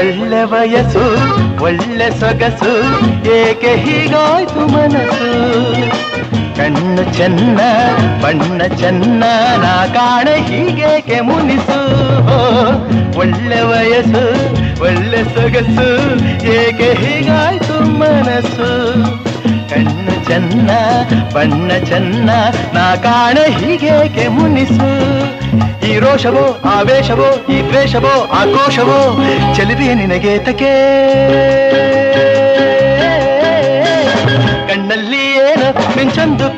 ಒಳ್ಳೆ ವಯಸ್ಸು ಒಳ್ಳೆ ಸೊಗಸು ಏಕೆ ಹೀಗಾಯ್ತು ಮನಸ್ಸು ಕಣ್ಣು ಚೆನ್ನ ಬಣ್ಣ ಚೆನ್ನ ನಾ ಕಾಣೆ ಹೀಗೇಕೆ ಮುನಿಸು ಒಳ್ಳೆ ವಯಸ್ಸು ಒಳ್ಳೆ ಸೊಗಸು ಏಕೆ ಹೀಗಾಯ್ತು ಮನಸ್ಸು ಕಣ್ಣು ಚೆನ್ನ ಬಣ್ಣ ಚೆನ್ನ ನಾ ಕಾಣೆ ಹೀಗೇಕೆ ಮುನಿಸು ಈ ರೋಷವೋ ಆವೇಶವೋ ಈ ದ್ವೇಷವೋ ಆಕ್ರೋಶವೋ ಚೆಲುವೆ ನಿನಗೆ ತಕೆ ಕಣ್ಣಲ್ಲಿ ಏನು ಮಿಂಚೊಂದು